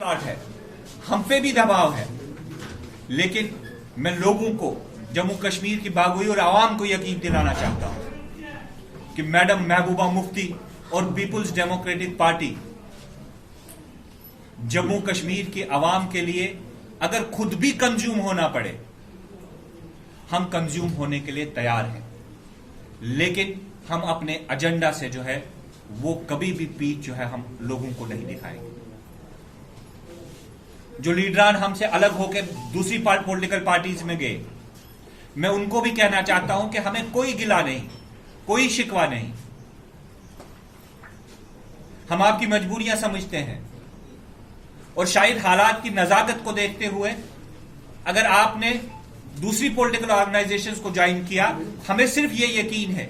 है, हम पे भी दबाव है, लेकिन मैं लोगों को, जम्मू कश्मीर की बागोई और आवाम को यकीन दिलाना चाहता हूं कि मैडम महबूबा मुफ्ती और पीपुल्स डेमोक्रेटिक पार्टी जम्मू कश्मीर की आवाम के लिए अगर खुद भी कंज्यूम होना पड़े, हम कंज्यूम होने के लिए तैयार हैं, लेकिन हम अपने एजेंडा से जो है वो कभी भी पीठ जो है हम लोगों को नहीं दिखाएंगे। जो लीडरान हमसे अलग होकर दूसरी पॉलिटिकल पार्टीज में गए, मैं उनको भी कहना चाहता हूं कि हमें कोई गिला नहीं, कोई शिकवा नहीं। हम आपकी मजबूरियां समझते हैं और शायद हालात की नजाकत को देखते हुए अगर आपने दूसरी पॉलिटिकल ऑर्गेनाइजेशंस को ज्वाइन किया, हमें सिर्फ ये यकीन है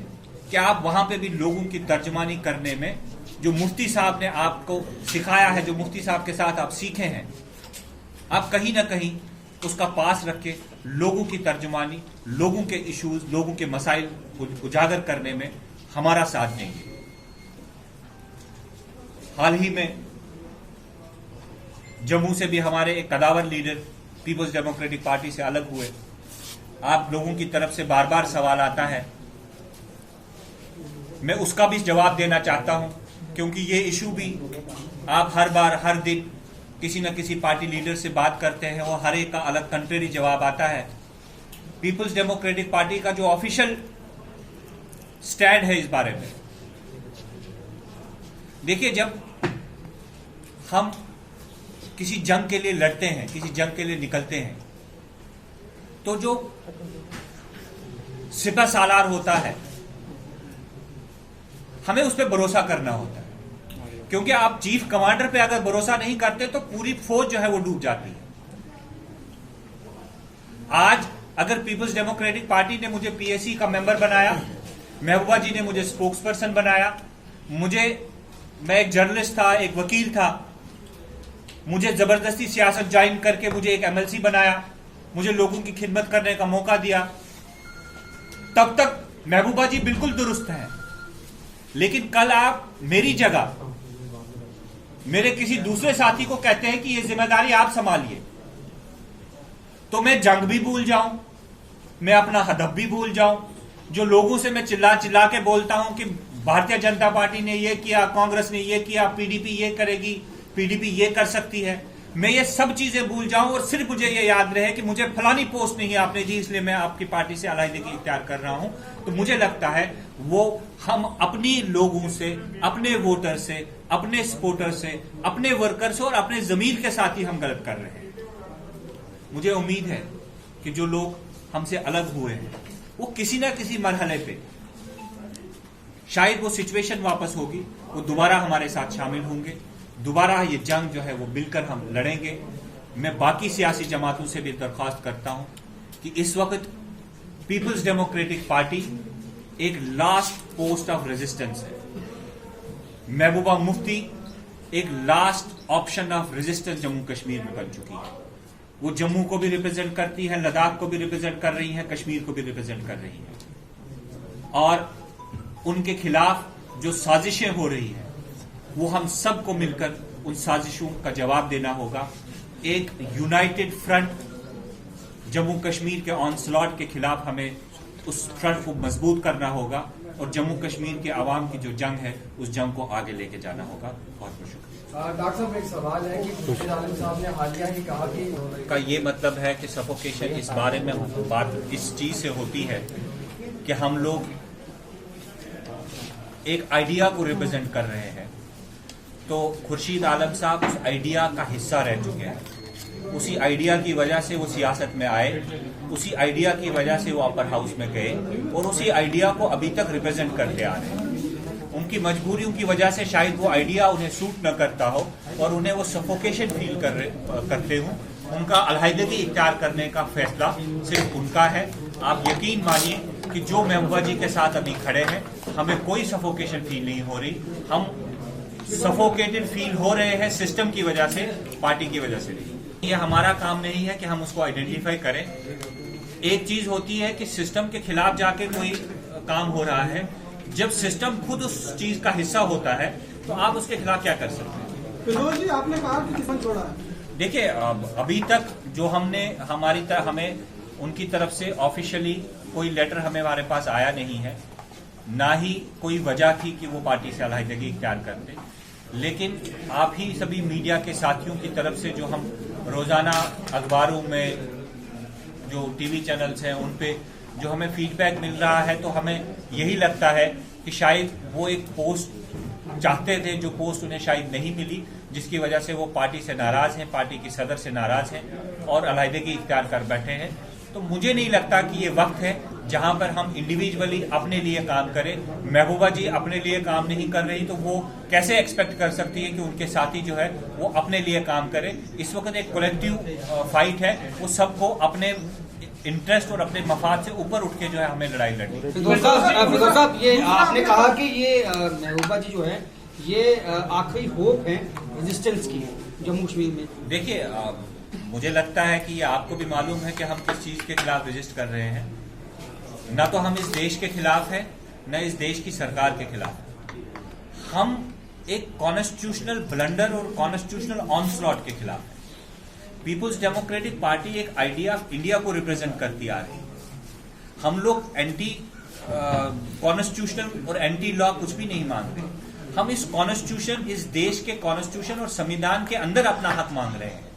कि आप वहां पे भी लोगों की तर्जमानी करने में जो मुफ्ती साहब ने आपको सिखाया है, जो मुफ्ती साहब के साथ आप सीखे हैं, आप कहीं ना कहीं उसका पास रख के लोगों की तर्जुमानी, लोगों के इश्यूज, लोगों के मसाइल उजागर करने में हमारा साथ देंगे। हाल ही में जम्मू से भी हमारे एक कदावर लीडर पीपल्स डेमोक्रेटिक पार्टी से अलग हुए। आप लोगों की तरफ से बार बार सवाल आता है, मैं उसका भी जवाब देना चाहता हूं, क्योंकि ये इशू भी आप हर बार हर दिन किसी न किसी पार्टी लीडर से बात करते हैं और हर एक का अलग कंट्रेरी जवाब आता है। पीपल्स डेमोक्रेटिक पार्टी का जो ऑफिशियल स्टैंड है इस बारे में, देखिए, जब हम किसी जंग के लिए लड़ते हैं, किसी जंग के लिए निकलते हैं, तो जो सिपह सालार होता है, हमें उस पर भरोसा करना होता है, क्योंकि आप चीफ कमांडर पे अगर भरोसा नहीं करते तो पूरी फौज जो है वो डूब जाती है। आज अगर पीपल्स डेमोक्रेटिक पार्टी ने मुझे पीएसी का मेंबर बनाया, महबूबा जी ने मुझे स्पोक्स पर्सन बनाया, मैं एक जर्नलिस्ट था, एक वकील था, मुझे जबरदस्ती सियासत ज्वाइन करके मुझे एक एमएलसी बनाया, मुझे लोगों की खिदमत करने का मौका दिया, तब तक महबूबा जी बिल्कुल दुरुस्त हैं। लेकिन कल आप मेरी जगह मेरे किसी दूसरे साथी को कहते हैं कि ये जिम्मेदारी आप संभालिए, तो मैं जंग भी भूल जाऊं, मैं अपना हदफ भी भूल जाऊं। जो लोगों से मैं चिल्ला चिल्ला के बोलता हूं कि भारतीय जनता पार्टी ने ये किया, कांग्रेस ने ये किया, पीडीपी ये करेगी, पीडीपी ये कर सकती है, मैं ये सब चीजें भूल जाऊं और सिर्फ मुझे ये याद रहे कि मुझे फलानी पोस्ट नहीं है आपने जी, इसलिए मैं आपकी पार्टी से अलहदगी इख्तियार कर रहा हूं। तो मुझे लगता है वो हम अपनी लोगों से, अपने वोटर से, अपने सपोर्टर से, अपने वर्कर से और अपने जमीर के साथ ही हम गलत कर रहे हैं। मुझे उम्मीद है कि जो लोग हमसे अलग हुए हैं वो किसी ना किसी मरहले पे शायद वो सिचुएशन वापस होगी, वो दोबारा हमारे साथ शामिल होंगे, दोबारा ये जंग जो है वो मिलकर हम लड़ेंगे। मैं बाकी सियासी जमातों से भी दरख्वास्त करता हूं कि इस वक्त पीपल्स डेमोक्रेटिक पार्टी एक लास्ट पोस्ट ऑफ रेजिस्टेंस है। महबूबा मुफ्ती एक last option of resistance Jammu Kashmir में बन चुकी है। वो जम्मू को भी रिप्रेजेंट करती है, लद्दाख को भी रिप्रेजेंट कर रही है, कश्मीर को भी रिप्रेजेंट कर रही है, और उनके खिलाफ जो साजिशें हो रही है वो हम सबको मिलकर उन साजिशों का जवाब देना होगा। एक यूनाइटेड फ्रंट जम्मू कश्मीर के ऑनस्लॉट के खिलाफ हमें उस फ्रंट को मजबूत करना होगा और जम्मू कश्मीर के आवाम की जो जंग है उस जंग को आगे लेके जाना होगा। बहुत बहुत शुक्रिया। डॉक्टर साहब, एक सवाल है कि खुर्शीद आलम साहब ने हालिया ही कहा कि का ये मतलब है कि सफोकेशन इस बारे में बात इस चीज से होती है कि हम लोग एक आइडिया को रिप्रेजेंट कर रहे हैं, तो खुर्शीद आलम साहब उस आइडिया का हिस्सा रह चुके हैं। उसी आइडिया की वजह से वो सियासत में आए, उसी आइडिया की वजह से वो अपर हाउस में गए और उसी आइडिया को अभी तक रिप्रेजेंट करते आ रहे हैं। उनकी मजबूरियों की वजह से शायद वो आइडिया उन्हें सूट न करता हो और उन्हें वो सफोकेशन फील करते हो। उनका अलहदगी इख्तियार करने का फैसला सिर्फ उनका है। आप यकीन मानिए कि जो महबूबा जी के साथ अभी खड़े हैं, हमें कोई सफोकेशन फील नहीं हो रही। हम सफोकेटेड फील हो रहे हैं सिस्टम की वजह से, पार्टी की वजह से नहीं। ये हमारा काम नहीं है कि हम उसको आइडेंटिफाई करें। एक चीज होती है कि सिस्टम के खिलाफ जाके कोई काम हो रहा है, जब सिस्टम खुद उस चीज का हिस्सा होता है तो आप उसके खिलाफ क्या कर सकते हैं। फिरोज जी, आपने कहा कि टिफिन छोड़ा है। देखिए, अभी तक जो हमें उनकी तरफ से ऑफिशियली कोई लेटर हमारे पास आया नहीं है, ना ही कोई वजह थी कि वो पार्टी से अलहदगी इख्तियार करते। लेकिन आप ही सभी मीडिया के साथियों की तरफ से जो हम रोजाना अखबारों में, जो टीवी चैनल्स हैं, उन पे जो हमें फीडबैक मिल रहा है, तो हमें यही लगता है कि शायद वो एक पोस्ट चाहते थे, जो पोस्ट उन्हें शायद नहीं मिली, जिसकी वजह से वो पार्टी से नाराज हैं, पार्टी की सदर से नाराज हैं और अलहदगी इख्तियार कर बैठे हैं। तो मुझे नहीं लगता कि ये वक्त है जहां पर हम इंडिविजुअली अपने लिए काम करें। महबूबा जी अपने लिए काम नहीं कर रही, तो वो कैसे एक्सपेक्ट कर सकती है कि उनके साथी जो है वो अपने लिए काम करें। इस वक्त एक कलेक्टिव फाइट है, वो सबको अपने इंटरेस्ट और अपने मफाद से ऊपर उठ के जो है हमें लड़ाई लड़नी है। फिरोज साहब, ये आपने कहा कि ये महबूबा जी जो है ये आखिरी होप है रेजिस्टेंस की जम्मू कश्मीर में। देखिए, मुझे लगता है कि ये आपको भी मालूम है कि हम किस चीज के खिलाफ रजिस्ट कर रहे हैं। न तो हम इस देश के खिलाफ है, न इस देश की सरकार के खिलाफ। हम एक कॉन्स्टिट्यूशनल ब्लंडर और कॉन्स्टिट्यूशनल ऑनस्लॉट के खिलाफ है। पीपुल्स डेमोक्रेटिक पार्टी एक आइडिया ऑफ इंडिया को रिप्रेजेंट करती आ रही है। हम लोग एंटी कॉन्स्टिट्यूशनल और एंटी लॉ कुछ भी नहीं मांगते। हम इस कॉन्स्टिट्यूशन, इस देश के कॉन्स्टिट्यूशन और संविधान के अंदर अपना हक मांग रहे हैं।